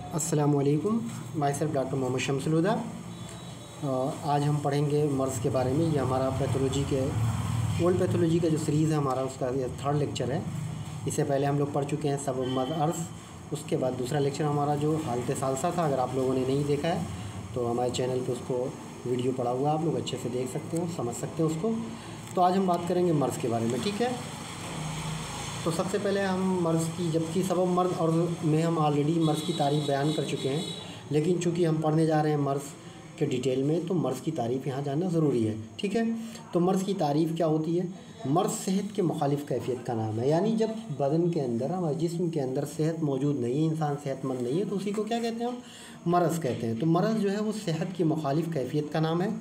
अस्सलामुअलैकुम। Myself doctor Mohammad Shamsul Huda. आज हम पढ़ेंगे मर्ज़ के बारे में। ये हमारा पैथोलॉजी के ओल्ड पैथोलॉजी का जो सीरीज़ है हमारा, उसका ये 3rd लेक्चर है। इससे पहले हम लोग पढ़ चुके हैं सबब मर्ज़ अर्ज़। उसके बाद दूसरा लेक्चर हमारा जो हालत सालसा था, अगर आप लोगों ने नहीं देखा है तो हमारे चैनल पे उसको वीडियो पड़ा हुआ है, आप लोग अच्छे से देख सकते हो, समझ सकते हो उसको। तो आज हम बात करेंगे मर्ज़ के बारे में, ठीक है। तो सबसे पहले हम मर्ज़ की, जबकि सबब मर्ज़ और में हम ऑलरेडी मर्ज़ की तारीफ़ बयान कर चुके हैं, लेकिन चूँकि हम पढ़ने जा रहे हैं मर्ज़ के डिटेल में, तो मर्ज़ की तारीफ़ यहाँ जानना ज़रूरी है, ठीक है। तो मर्ज़ की तारीफ़ क्या होती है? मर्ज़ सेहत के मुखालिफ कैफ़ियत का नाम है। यानी जब बदन के अंदर, हमारे जिस्म के अंदर सेहत मौजूद नहीं है, इंसान सेहतमंद नहीं है, तो उसी को क्या कहते हैं? हम मर्ज़ कहते हैं। तो मर्ज़ जो है वो सेहत की मुखालिफ कैफ़ियत का नाम है,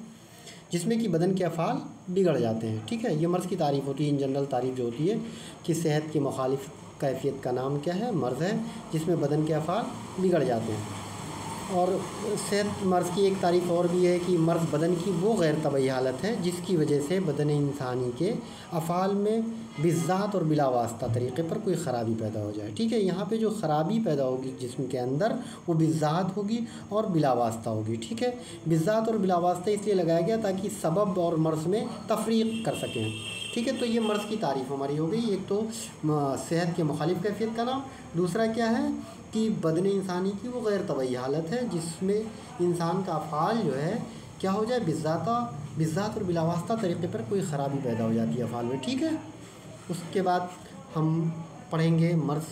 जिसमें कि बदन के अफ़ाल बिगड़ जाते हैं, ठीक है। ये मर्ज़ की तारीफ़ होती है। इन जनरल तारीफ़ जो होती है कि सेहत की मुखालिफ कैफ़ियत का नाम क्या है? मर्ज़ है, जिसमें बदन के अफ़ाल बिगड़ जाते हैं। और सेहत मर्ज़ की एक तारीफ़ और भी है कि मर्ज़ बदन की वो गैर तबई हालत है जिसकी वजह से बदन इंसानी के अफ़ाल में बिज़्ज़ात और बिला वास्ता तरीक़े पर कोई ख़राबी पैदा हो जाए, ठीक है। यहाँ पे जो ख़राबी पैदा होगी जिस्म के अंदर, वो बिज़्ज़ात होगी और बिला वास्ता होगी, ठीक है। बिज़्ज़ात और बिला वास्ता इसलिए लगाया गया ताकि सबब और मर्ज़ में तफ़रीक़ कर सकें, ठीक है। तो ये मर्ज़ की तारीफ़ हमारी हो गई। एक तो सेहत के मुखालिफ कैफ़ियत का नाम, दूसरा क्या है कि बदन इंसानी की वो गैर तबई हालत है जिसमें इंसान का अफ़ाल जो है क्या हो जाए? बिज़्ज़ात और बिलावास्ता तरीक़े पर कोई ख़राबी पैदा हो जाती है अफ़ाल में, ठीक है। उसके बाद हम पढ़ेंगे मर्ज़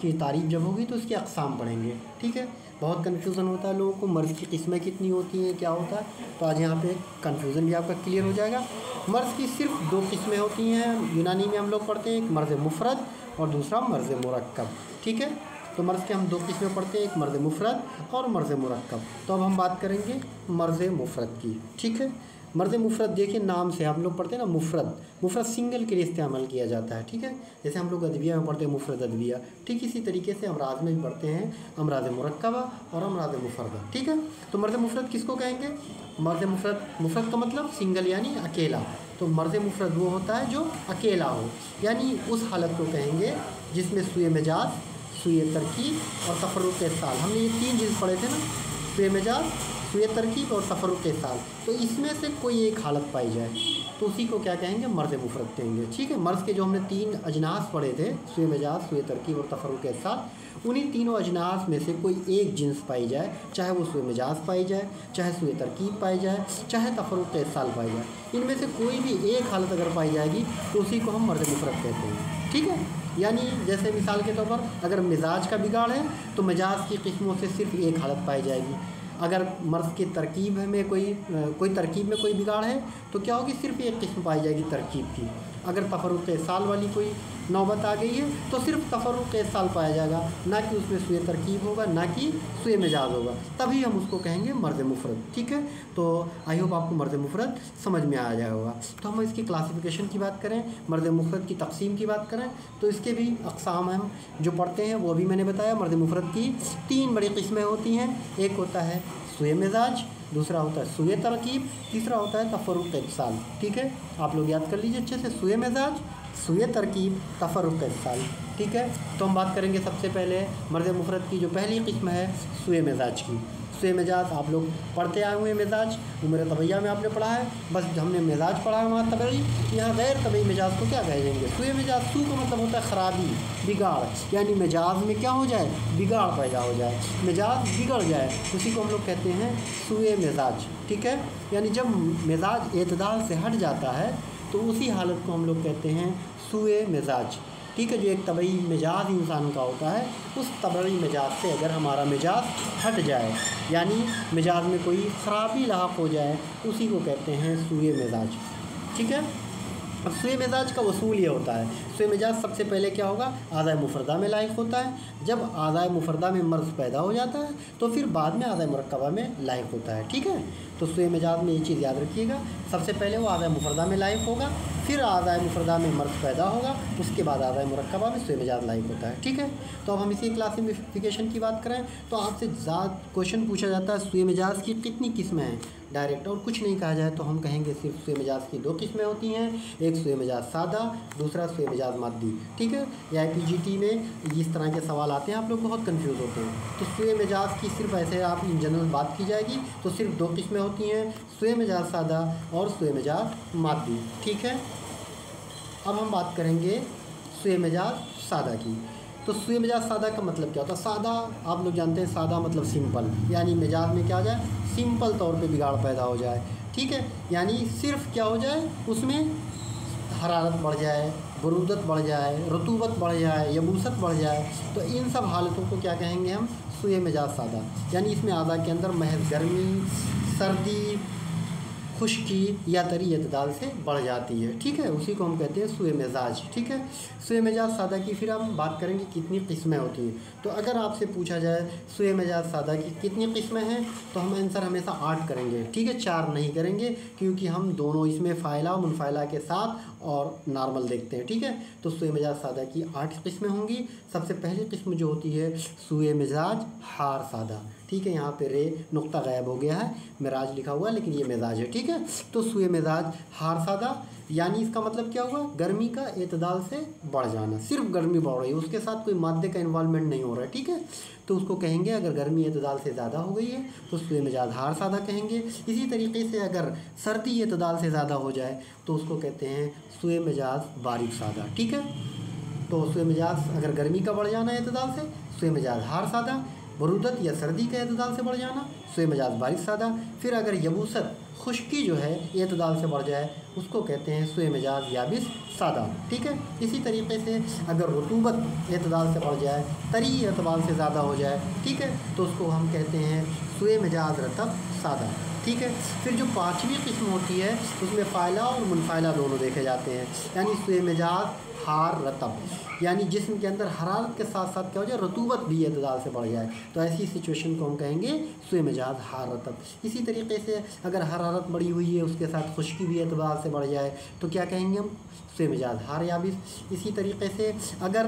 की तारीफ़ जब होगी तो उसकी अक़साम पढ़ेंगे, ठीक है। बहुत कन्फ्यूज़न होता है लोगों को, मर्ज़ की किस्में कितनी होती हैं, क्या होता है। तो आज यहाँ पे कन्फ्यूज़न भी आपका क्लियर हो जाएगा। मर्ज़ की सिर्फ 2 किस्में होती हैं, यूनानी में हम लोग पढ़ते हैं, एक मर्ज़ मुफ़रद और दूसरा मर्ज़ मुरक्कब, ठीक है। तो मर्ज़ के हम 2 किस्में पढ़ते हैं, एक मर्ज़ मुफ़रद और मर्ज़ मुरक्कब। तो अब हम बात करेंगे मर्ज़ मुफ़रद की, ठीक है। मर्ज़ मुफ़रद देखिए, नाम से हम लोग पढ़ते हैं ना मुफ़रद सिंगल के लिए इस्तेमाल किया जाता है, ठीक है। जैसे हम लोग अदविया में पढ़ते हैं मुफ़रद अदविया, ठीक इसी तरीके से अमराज़ में भी पढ़ते हैं अमराज़ मुरक्कबा और अमराज़ मुफ़रदा, ठीक है। तो मर्ज़ मुफ़रद किसको कहेंगे? मर्ज़ मुफ़रद का मतलब सिंगल यानी अकेला। तो मर्ज़ मुफ़रद वो होता है जो अकेला हो, यानी उस हालत को कहेंगे जिसमें सुए मिजाज, सुए तरकीब और तफ़र्रुक़ साल, हमने ये 3 चीज़ पढ़े थे ना, सुए मिजाज, सुए तरकीब और तफ़र्रुक़ साल। तो इसमें से कोई एक हालत पाई जाए तो उसी को क्या कहेंगे? मर्ज़ मुफ़रद कहेंगे, ठीक है। मर्ज़ के जो हमने 3 अजनास पढ़े थे, सुए मिजाज, सुए तरकीब और तफ़र्रुक़ साल, उन्हीं तीनों अजनास में से कोई एक जिन्स पाई जाए, चाहे वो सुए मिजाज पाई जाए, चाहे सुए तरकीब पाई जाए, चाहे तफ़र्रुक़ साल पाई जाए, इनमें से कोई भी एक हालत अगर पाई जाएगी तो उसी को हम मर्ज़ मुफ़रद कहते हैं, ठीक है। यानी जैसे मिसाल के तौर पर अगर मिजाज का बिगाड़ है तो मिजाज की किस्मों से सिर्फ एक हालत पाई जाएगी। अगर मर्ज़ की तरकीब में कोई तरकीब में कोई बिगाड़ है तो क्या होगी? सिर्फ एक किस्म पाई जाएगी तरकीब की। अगर तफ़र्रुक़ साल वाली कोई नौबत आ गई है तो सिर्फ तफ़र्रुक़ साल पाया जाएगा, ना कि उसमें सुए तरकीब होगा, ना कि सुए मिजाज होगा, तभी हम उसको कहेंगे मर्ज़ मुफ़रद, ठीक है। तो आई होप आपको मर्ज़ मुफ़रद समझ में आ जाएगा होगा। तो हम इसकी क्लासिफ़िकेशन की बात करें, मर्ज़ मुफ़रद की तक़सीम की बात करें, तो इसके भी अक़साम हम जो पढ़ते हैं वो भी मैंने बताया। मर्ज़ मुफ़रद की 3 बड़ी किस्में होती हैं। एक होता है सुए मिजाज, दूसरा होता है सुए तरकीब, तीसरा होता है तफ़र्रुक़ साल, ठीक है। आप लोग याद कर लीजिए अच्छे से, सुए मिजाज, सुए तरकीब, तफ़र्रुक़ साल, ठीक है। तो हम बात करेंगे सबसे पहले मर्ज़ मुफ़रद की जो पहली किस्म है सुए मिजाज की। सुए मिजाज आप लोग पढ़ते आए हुए हैं, मिजाज उम्र तबैया में आपने पढ़ा है, बस हमने मिजाज पढ़ा है वहाँ तबई। यहाँ गैर तबई मिजाज को क्या कहेंगे? सुए मिजाज। सू का मतलब होता है ख़राबी, बिगाड़, यानी मिजाज में क्या हो जाए? बिगाड़ पैदा हो जाए, मिजाज बिगड़ जाए, उसी को हम लोग कहते हैं सुए मिजाज, ठीक है। यानी जब मिजाज एतदाल से हट जाता है तो उसी हालत को हम लोग कहते हैं सुए मिजाज, ठीक है। जो एक तबई मिजाज इंसान का होता है, उस तबई मिजाज से अगर हमारा मिजाज हट जाए, यानी मिजाज में कोई ख़राबी लाहक़ हो जाए, उसी को कहते हैं सुए मिजाज, ठीक है। अब सुए मिजाज का वसूल ये होता है, सुए मिजाज सबसे पहले क्या होगा? आज़ाए मुफ़रदा में लायक होता है। जब आज़ाए मुफ़रदा में मर्ज़ पैदा हो जाता है तो फिर बाद में आज़ाए मुरक्कबा में लायक होता है, ठीक है। तो सुए मिजाज में ये चीज़ याद रखिएगा, सबसे पहले वो आज़ाए मुफ़रदा में लायक होगा, फिर आज़ाए मुफ़रदा में मर्ज़ पैदा होगा, उसके बाद आज़ाए मुरक्कबा में सूए मिजाज लाइक होता है। ठीक है, तो अब हम इसी क्लासिफिकेशन की बात करें तो आपसे क्वेश्चन पूछा जाता है सूए मिजाज की कितनी किस्में हैं डायरेक्ट, और कुछ नहीं कहा जाए तो हम कहेंगे सिर्फ सूए मिजाज की 2 किस्में होती हैं, एक सूए मिजाज सादा, दूसरा सूए मिजाज मादी। ठीक है, या IPGT में इस तरह के सवाल आते हैं, आप लोग बहुत कंफ्यूज होते हैं। तो सूए मिजाज की सिर्फ ऐसे आप इन जनरल बात की जाएगी तो सिर्फ 2 किस्में होती हैं, सूए मिजाज सादा और सूए मिजाज मादी। ठीक है, अब हम बात करेंगे सूए मिजाज सादा की। तो सूए मिजाज सादा का मतलब क्या होता है? सादा आप लोग जानते हैं, सादा मतलब सिंपल, यानी मिजाज में क्या आ जाए, सिंपल तौर पे बिगाड़ पैदा हो जाए। ठीक है, यानी सिर्फ क्या हो जाए, उसमें हरारत बढ़ जाए, बरूदत बढ़ जाए, रतूबत बढ़ जाए, यबूसत बढ़ जाए, तो इन सब हालतों को क्या कहेंगे हम? सूए मिजाज सादा। यानी इसमें आज़ा के अंदर महज गर्मी, सर्दी, खुश्की या तरी एतदाल से बढ़ जाती है। ठीक है, उसी को हम कहते हैं सूए मिजाज। ठीक है, सूए मिजाज सादा की फिर हम बात करेंगे कितनी किस्में होती हैं। तो अगर आपसे पूछा जाए सूए मिजाज सादा की कितनी किस्में हैं तो हम आंसर हमेशा 8 करेंगे। ठीक है, 4 नहीं करेंगे, क्योंकि हम दोनों इसमें फ़ाइला और मुनफ़ाइला के साथ और नॉर्मल देखते हैं। ठीक है, तो सूए मिजाज सादा की 8 किस्में होंगी। सबसे पहली किस्म जो होती है सूए मिजाज हार सादा। ठीक है, यहाँ पे रे नुक्ता गायब हो गया है, मिराज लिखा हुआ है लेकिन ये मिजाज है। ठीक है, तो सूए मिजाज हार सादा, यानी इसका मतलब क्या हुआ? गर्मी का एतदाल से बढ़ जाना, सिर्फ गर्मी बढ़ रही है, उसके साथ कोई मादे का इन्वॉल्वमेंट नहीं हो रहा है। ठीक है, तो उसको कहेंगे अगर गर्मी एतदाल से ज़्यादा हो गई है तो सूए मिजाज हार सादा कहेंगे। इसी तरीके से अगर सर्दी एतदाल से ज़्यादा हो जाए तो उसको कहते हैं सूए मिजाज बारिद सादा। ठीक है, तो सूए मिजाज अगर गर्मी का बढ़ जाना एतदाल से, सूए मिजाज हार सादा, बरूदत या सर्दी के एतदाल से बढ़ जाना, सूए मिजाज बारिद सादा। फिर अगर यबूसत खुश्की जो है एतदाल से बढ़ जाए उसको कहते हैं सूए मिजाज याबिस सादा। ठीक है, इसी तरीके से अगर रतूबत एतदाल से बढ़ जाए, तरी एतबाल से ज़्यादा हो जाए, ठीक है, तो उसको हम कहते हैं सूए मिजाज रतब सादा। ठीक है, फिर जो 5वीं किस्म होती है उसमें फ़ाइला और मुनफ़ाइला दोनों देखे जाते हैं, यानी सूए मिजाज हार रतब, यानी जिस्म के अंदर हरारत के साथ साथ क्या हो जाए, रतूबत भी एतदाल से बढ़ जाए, तो ऐसी सिचुएशन को हम कहेंगे सूए मिजाज हार रतब। इसी तरीके से अगर हरारत बढ़ी हुई है उसके साथ खुश्की भी एतदाल से बढ़ जाए तो क्या कहेंगे हम? सूए मिजाज हार याबिस। इसी तरीके से अगर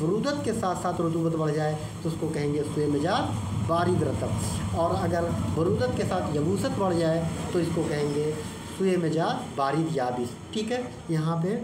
बरूदत के साथ साथ रतूबत बढ़ जाए तो उसको कहेंगे सूए मिजाज बारिद रतब, और अगर बरूदत के साथ यबूसत बढ़ जाए तो इसको कहेंगे सूए मिजाज बारिद याबिस। ठीक है, यहाँ पे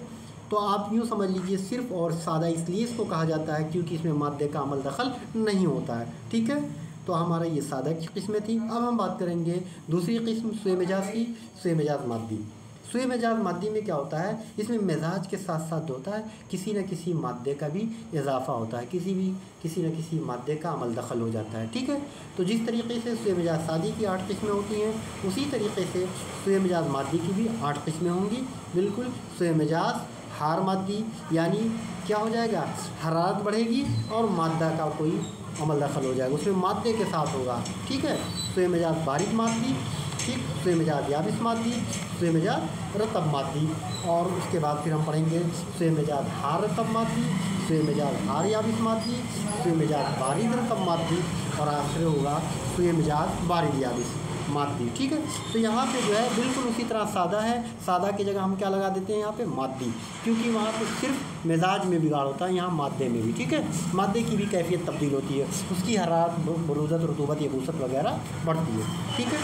तो आप यूँ समझ लीजिए सिर्फ और सादा इसलिए इसको कहा जाता है क्योंकि इसमें मादे का अमल दखल नहीं होता है। ठीक है, तो हमारा ये सादा की किस्में थी। अब हम बात करेंगे दूसरी किस्म सूए मिजाज की, सूए मिजाज मादी। सूए मिजाज मादी में क्या होता है, इसमें मिजाज के साथ साथ होता है किसी न किसी मादे का भी इजाफा होता है, किसी न किसी मादे का अमल दखल हो जाता है। ठीक है, तो जिस तरीके से सूए मिजाज सादी की 8 किस्में होती हैं उसी तरीके से सूए मिजाज मादी की भी 8 किस्में होंगी। बिल्कुल, सूए मिजाज हार मादी, यानी क्या हो जाएगा, हरारत बढ़ेगी और मादा का कोई अमल दखल हो जाएगा, उसमें मादे के साथ होगा। ठीक है, सूए मिजाज बारिद मादी, ठीक, सूए मिजाज याबिस मादी, सूए मिजाज रतब मादी, और उसके बाद फिर हम पढ़ेंगे सूए मिजाज हार रतब मादी, सूए मिजाज हार याबिस मादी, सूए मिजाज बारिद रतब मादी, और आखिर होगा सूए मिजाज बारिद याबिस मादी। ठीक है, तो यहाँ पे जो है बिल्कुल उसी तरह सादा है, सादा की जगह हम क्या लगा देते हैं यहाँ पे मादी, क्योंकि वहाँ पे सिर्फ मिजाज में बिगाड़ होता है, यहाँ मादे में भी। ठीक है, मादे की भी कैफियत तब्दील होती है, उसकी हरारत, बरूदत, रतूबत, यबूसत वगैरह बढ़ती है। ठीक है,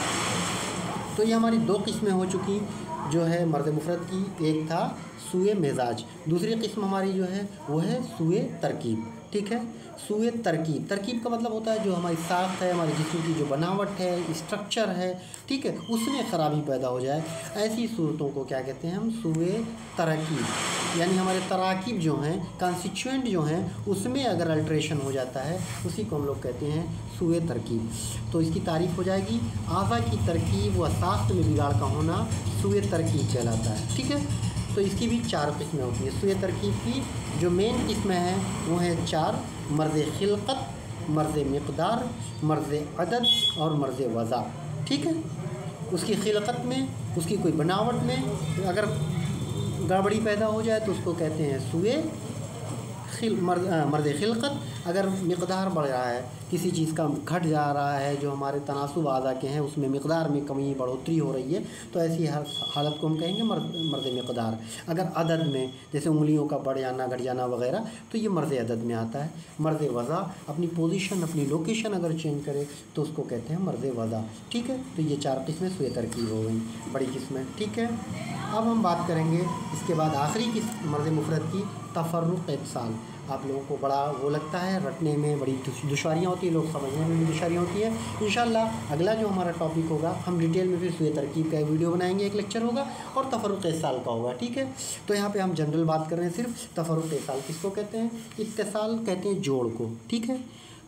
तो ये हमारी 2 किस्में हो चुकी जो है मर्द मुफरद की। एक था सूए मिजाज, दूसरी किस्म हमारी जो है वो है सूए तरकीब। ठीक है, सूए तरकीब, तरकीब का मतलब होता है जो हमारी साख्त है, हमारे जिस्म की जो बनावट है, स्ट्रक्चर है, ठीक है, उसमें ख़राबी पैदा हो जाए, ऐसी सूरतों को क्या कहते हैं हम? सूए तरकीब। यानी हमारे तराकीब जो हैं, कॉन्स्टिट्यूएंट जो हैं, उसमें अगर अल्ट्रेशन हो जाता है उसी को हम लोग कहते हैं सूए तरकीब। तो इसकी तारीफ़ हो जाएगी, आज़ा की तरकीब व साख्त में बिगाड़ का होना सूए तरकीब कहलाता है। ठीक है, तो इसकी भी 4 किस्में होती हैं। सूए तरकीब की जो मेन किस्में हैं वो हैं 4, मर्ज़ खिलक़त, मर्ज़ मिक़दार, मर्ज़ अदद और मर्ज़ वज़ा। ठीक है, उसकी खिलक़त में, उसकी कोई बनावट में अगर गड़बड़ी पैदा हो जाए तो उसको कहते हैं सूए मर्ज़ खिलक़त, अगर मिक़दार बढ़ रहा है, किसी चीज़ का घट जा रहा है, जो हमारे तनासुब आज़ा के हैं उसमें मिक़दार में कमी बढ़ोतरी हो रही है, तो ऐसी हर हालत को हम कहेंगे मर्ज़ मिक़दार। अगर अदद में जैसे उंगलियों का बढ़ जाना घट जाना वगैरह, तो ये मर्ज़ अदद में आता है। मर्ज़ वज़ा अपनी पोजीशन अपनी लोकेशन अगर चेंज करे तो उसको कहते हैं मर्ज़ वज़ा। ठीक है, तो ये 4 किस्में सुए तरकीब हो गई, बड़ी किस्में। ठीक है, अब हम बात करेंगे इसके बाद आखिरी किस्म मर्ज़ मुफ़रद की, तफ़र्रुक़ इत्तिसाल। आप लोगों को बड़ा वो लगता है, रटने में बड़ी दुश्वारियाँ होती है, लोग समझने में भी दुश्वारियाँ होती है। इंशाअल्लाह अगला जो हमारा टॉपिक होगा हम डिटेल में फिर सुए तरकीब का एक वीडियो बनाएंगे, एक लेक्चर होगा, और तफ़र्रुक़ इत्तिसाल का होगा। ठीक है, तो यहाँ पे हम जनरल बात कर रहे हैं सिर्फ। तफ़र्रुक़ इत्तिसाल किसको कहते हैं? इत्तिसाल कहते हैं जोड़ को। ठीक है,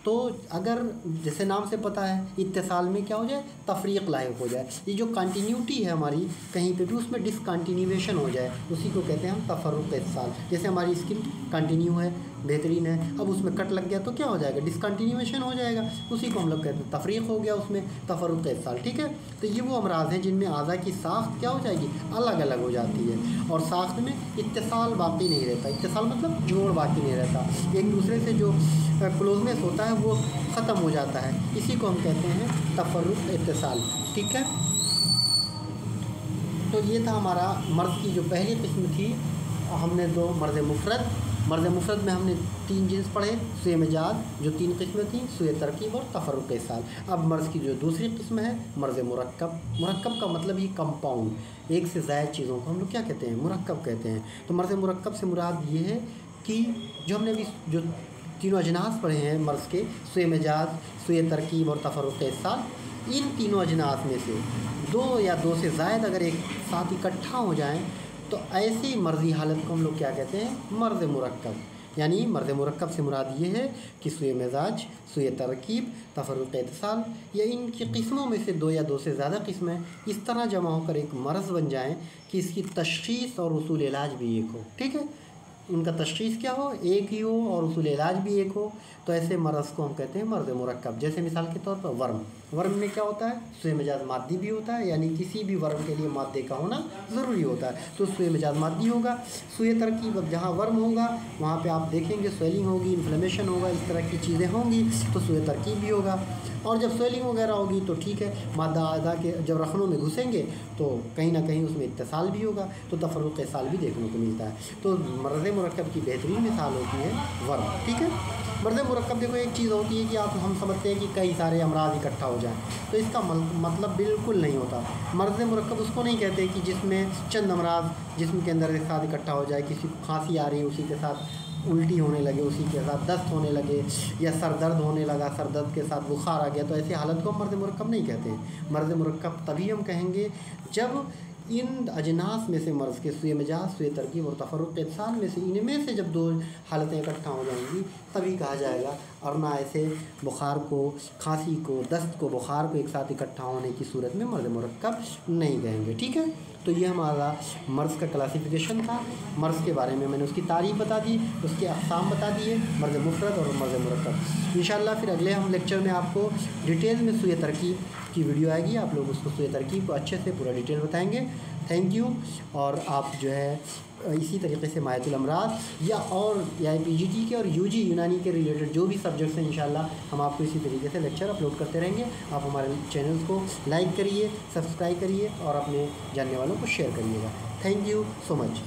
तो अगर जैसे नाम से पता है इत्तिसाल में क्या हो जाए, तफरीक़ लायक हो जाए, ये जो कंटिन्यूटी है हमारी कहीं पे भी उसमें डिसकंटिन्यूएशन हो जाए, उसी को कहते हैं हम तफ़र्रुक़ इत्तिसाल। जैसे हमारी स्किन कंटिन्यू है, बेहतरीन है, अब उसमें कट लग गया तो क्या हो जाएगा, डिसकंटिन्यूएशन हो जाएगा, उसी को हम लोग कहते हैं तफरीक़ हो गया उसमें, तफ़र्रुक़ इत्तिसाल। ठीक है, तो ये वो अमराज़ हैं जिनमें आज़ा की साख्त क्या हो जाएगी, अलग अलग हो जाती है, और साख्त में इत्तिसाल बाकी नहीं रहता। इत्तिसाल मतलब जोड़ बाकी नहीं रहता, एक दूसरे से जो क्लोजनेस होता है वो ख़त्म हो जाता है, इसी को हम कहते हैं तफ़र्रुक़ इत्तिसाल। ठीक है, तो ये था हमारा मर्ज़ की जो पहली किस्म थी। हमने दो मर्ज़ मुफ़रद में हमने 3 जिन्स पढ़े, सुए मजाज जो 3 किस्में थी, सुए तरकीब और तफ़र्रुक़ इत्तिसाल। अब मर्ज़ की जो दूसरी किस्म है मर्ज़ मुरक्कब। मुरक्कब का मतलब ही कंपाउंड, एक से ज़ायद चीज़ों को हम लोग क्या कहते हैं, मुरक्कब कहते हैं। तो मर्ज़ मुरक्कब से मुराद ये है कि जो हमने अभी जो तीनों अजनास पढ़े हैं मर्ज़ के, सुए मजाज, सुए तरकीब और तफ़र्रुक़ इत्तिसाल, इन तीनों अजनास में से 2 या 2 से ज़ायद अगर एक साथ इकट्ठा हो जाएं तो ऐसी मर्ज़ी हालत को हम लोग क्या कहते हैं, मर्ज़ मुरक्कब। यानी मर्ज़ मुरक्कब से मुराद ये है कि सुए मजाज, सुए तरकीब, तफ़र्रुक़ इत्तिसाल या इनकी किस्मों में से 2 या 2 से ज़्यादा किस्में इस तरह जमा होकर एक मर्ज़ बन जाएँ कि इसकी तशख़ीस और उसूल इलाज भी एक हो। ठीक है, उनका तशख़ीस क्या हो, एक ही हो, और उसूल इलाज भी एक हो, तो ऐसे मर्ज़ को हम कहते हैं मर्ज़ मुरक्कब। जैसे मिसाल के तौर पर वर्म में क्या होता है, सुए मजाज मादी भी होता है, यानी किसी भी वर्म के लिए मादे का होना ज़रूरी होता है, तो सुए मजाज मादी होगा। सुए तरकीब, अब जहाँ वर्म होगा वहाँ पे आप देखेंगे स्वेलिंग होगी, इन्फ्लेमेशन होगा, इस तरह की चीज़ें होंगी, तो सुए तरकीब भी होगा। और जब स्वेलिंग वगैरह होगी तो ठीक है, मादा आज़ा के जब रखनों में घुसेंगे तो कहीं ना कहीं उसमें इत्तिसाल भी होगा, तो तफ़र्रुक़ इत्तिसाल भी देखने को मिलता है। तो मर्ज़ मुरक्कब की बेहतरीन मिसाल होती है वर्म। ठीक है, मर्ज़ मुरक्कब देखो एक चीज़ होती है कि हम समझते हैं कि कई सारे अमराज़ इकट्ठा हो जाएं, तो इसका मतलब बिल्कुल नहीं होता। मर्ज़ मुरक्कब उसको नहीं कहते कि जिसमें चंद अमराज़ जिस्म के अंदर एक साथ इकट्ठा हो जाए, किसी को खांसी आ रही है उसी के साथ उल्टी होने लगे, उसी के साथ दस्त होने लगे, या सर दर्द होने लगा, सर दर्द के साथ बुखार आ गया, तो ऐसी हालत को हम मर्ज़ मुरक्कब नहीं कहते हैं। मर्ज़ मुरक्कब तभी हम कहेंगे जब इन अजनास में से मर्ज़ के, सुए मजाज, सुए तरकीब और तफ़र्रुक़ इत्तिसाल में से इनमें से जब 2 हालतें इकट्ठा हो जाएंगी तभी कहा जाएगा, और ना ऐसे बुखार को, खांसी को, दस्त को, बुखार को एक साथ इकट्ठा होने की सूरत में मर्ज़ मुरक्कब नहीं कहेंगे। ठीक है, तो ये हमारा मर्ज़ का क्लासिफिकेशन था। मर्ज़ के बारे में मैंने उसकी तारीफ़ बता दी, उसके अक़साम बता दिए, मर्ज़ मुफ़रद और मर्ज़ मुरक्कब। इंशाअल्लाह फिर अगले हम लेक्चर में आपको डिटेल में सुए तरकीब की वीडियो आएगी, आप लोग उसको सुए तरकीब को अच्छे से पूरा डिटेल बताएंगे। Thank you. और आप जो है इसी तरीके से मायतुल अमराज़ या PGT के और UG यूनानी के रिलेटेड जो भी सब्जेक्ट्स हैं इंशाअल्लाह हम आपको इसी तरीके से लेक्चर अपलोड करते रहेंगे। आप हमारे चैनल को लाइक करिए, सब्सक्राइब करिए और अपने जानने वालों को शेयर करिएगा। Thank you so much.